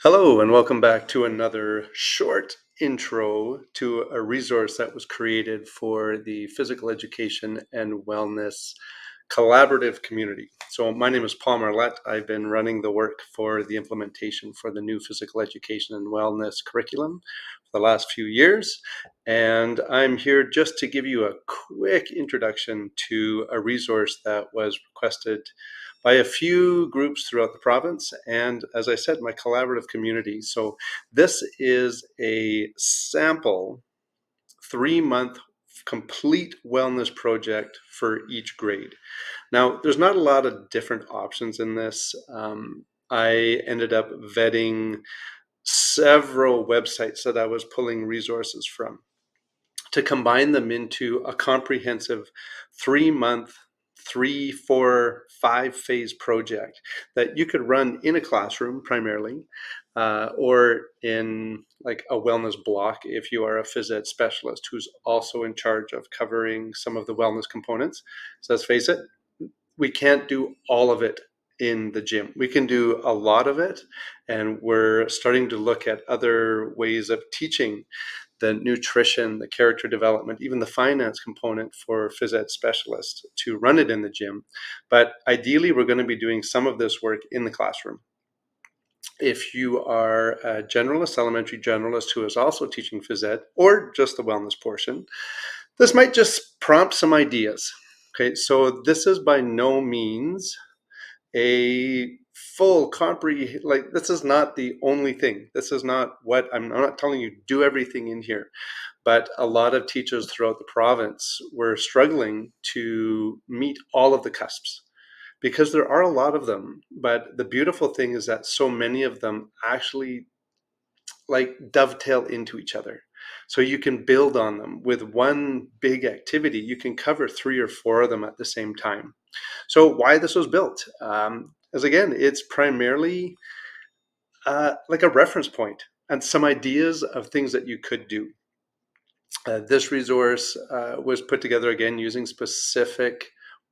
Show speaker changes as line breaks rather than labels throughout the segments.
Hello, and welcome back to another short intro to a resource that was created for the physical education and wellness collaborative community. So, my name is Paul Marlette. I've been running the work for the implementation for the new physical education and wellness curriculum for the last few years. And I'm here just to give you a quick introduction to a resource that was requested by a few groups throughout the province and, as I said, my collaborative community. So this is a sample 3-month complete wellness project for each grade. Now, there's not a lot of different options in this. I ended up vetting several websites that I was pulling resources from to combine them into a comprehensive 3-month, 3, 4, 5 phase project that you could run in a classroom primarily, or in like a wellness block if you are a phys ed specialist who's also in charge of covering some of the wellness components. So let's face it, we can't do all of it in the gym. We can do a lot of it, and we're starting to look at other ways of teaching the nutrition, the character development, even the finance component for phys ed specialists to run it in the gym. But ideally, we're going to be doing some of this work in the classroom. If you are a generalist, elementary generalist who is also teaching phys ed or just the wellness portion, this might just prompt some ideas. Okay, so this is by no means a full comprehend, like this is not the only thing. This is not what I'm not telling you do everything in here, but a lot of teachers throughout the province were struggling to meet all of the KUSPs because there are a lot of them. But the beautiful thing is that so many of them actually like dovetail into each other. So you can build on them with one big activity. You can cover 3 or 4 of them at the same time. So why this was built? As again, it's primarily like a reference point and some ideas of things that you could do. This resource was put together again using specific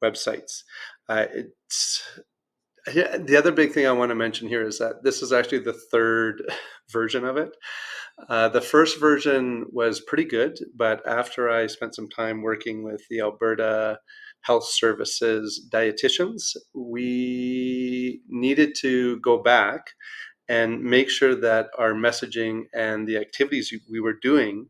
websites. It's the other big thing I want to mention here is that this is actually the third version of it. The first version was pretty good, but after I spent some time working with the Alberta Health Services dietitians, we needed to go back and make sure that our messaging and the activities we were doing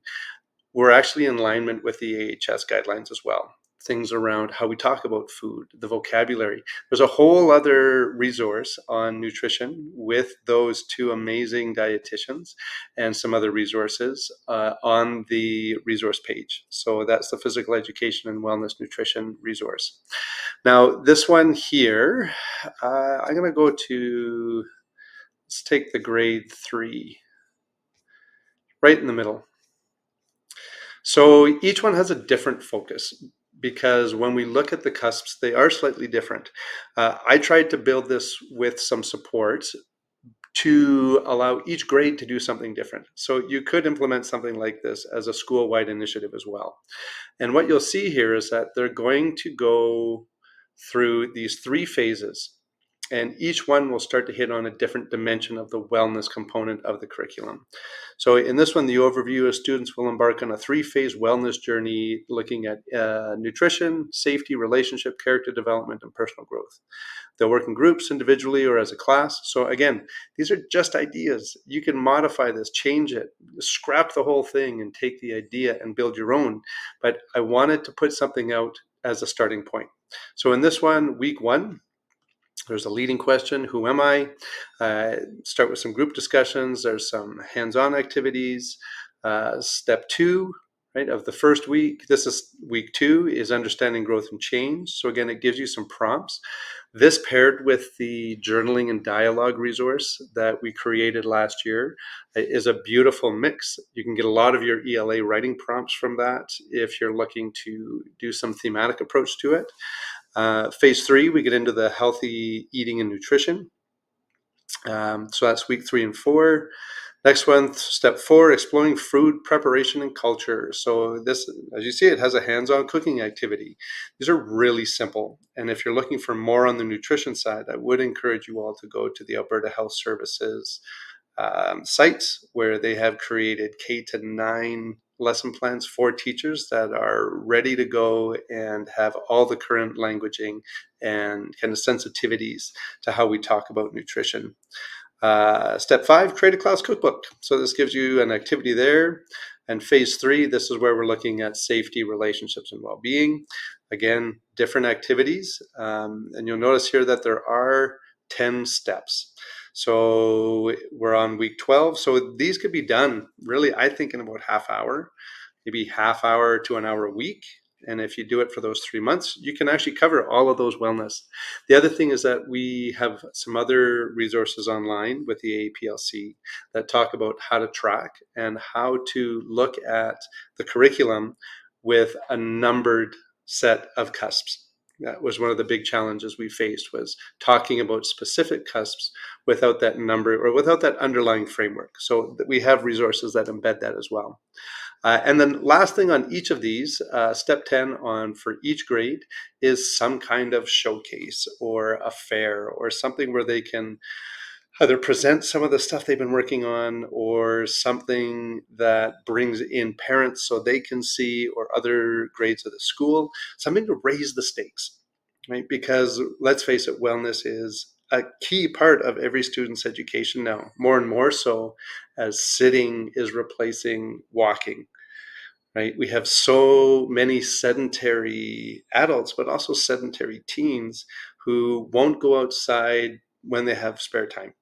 were actually in alignment with the AHS guidelines as well. Things around how we talk about food, the vocabulary. There's a whole other resource on nutrition with those two amazing dietitians and some other resources on the resource page. So that's the physical education and wellness nutrition resource. Now, this one here, I'm going to go to, let's take the grade 3, right in the middle. So each one has a different focus because when we look at the KUSPs, they are slightly different. I tried to build this with some support to allow each grade to do something different. So you could implement something like this as a school-wide initiative as well. And what you'll see here is that they're going to go through these 3 phases, and each one will start to hit on a different dimension of the wellness component of the curriculum. So in this one, the overview is students will embark on a 3-phase wellness journey looking at nutrition, safety, relationship, character development, and personal growth. They'll work in groups, individually, or as a class. So again, these are just ideas. You can modify this, change it, scrap the whole thing and take the idea and build your own. But I wanted to put something out as a starting point. So in this one, week 1, there's a leading question, who am I? Start with some group discussions. There's some hands-on activities. Step 2, right, of the first week, this is week 2, is understanding growth and change. So again, it gives you some prompts. This paired with the journaling and dialogue resource that we created last year is a beautiful mix. You can get a lot of your ELA writing prompts from that if you're looking to do some thematic approach to it. Phase 3, we get into the healthy eating and nutrition. So that's week 3 and 4. Next one, step 4, exploring food preparation and culture. So this, as you see, it has a hands-on cooking activity. These are really simple. And if you're looking for more on the nutrition side, I would encourage you all to go to the Alberta Health Services sites where they have created K-9 lesson plans for teachers that are ready to go and have all the current languaging and kind of sensitivities to how we talk about nutrition. Step 5, create a class cookbook. So this gives you an activity there. And phase 3, this is where we're looking at safety, relationships, and well-being. Again, different activities. And you'll notice here that there are 10 steps. So we're on week 12. So these could be done really, I think, in about half hour, maybe half hour to an hour a week. And if you do it for those 3 months, you can actually cover all of those wellness. The other thing is that we have some other resources online with the APLC that talk about how to track and how to look at the curriculum with a numbered set of KUSPs. That was one of the big challenges we faced, was talking about specific KUSPs without that number or without that underlying framework. So we have resources that embed that as well. And then last thing on each of these, step 10 on for each grade is some kind of showcase or a fair or something where they can either present some of the stuff they've been working on or something that brings in parents so they can see, or other grades of the school, something to raise the stakes, right? Because let's face it, wellness is a key part of every student's education now, more and more so as sitting is replacing walking. Right? We have so many sedentary adults, but also sedentary teens who won't go outside when they have spare time.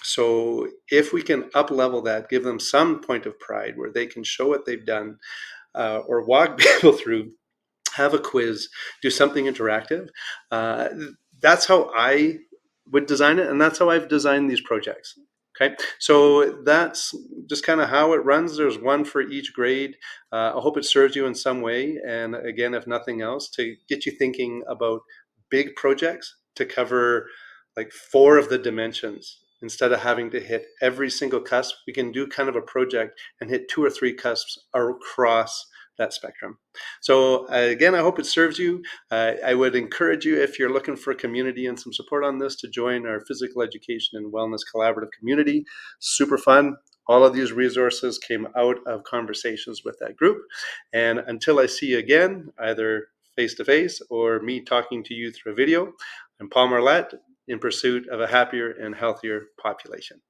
So if we can up level that, give them some point of pride where they can show what they've done, or walk people through, have a quiz, do something interactive. Uh, that's how I would design it, and that's how I've designed these projects. Okay, so that's just kind of how it runs. There's one for each grade. I hope it serves you in some way, and again, if nothing else, to get you thinking about big projects to cover like 4 of the dimensions. Instead of having to hit every single cusp, we can do kind of a project and hit 2 or 3 cusps across that spectrum. So again, I hope it serves you. I would encourage you, if you're looking for community and some support on this, to join our physical education and wellness collaborative community. Super fun. All of these resources came out of conversations with that group. And until I see you again, either face to face or me talking to you through a video, I'm Paul Marlette, in pursuit of a happier and healthier population.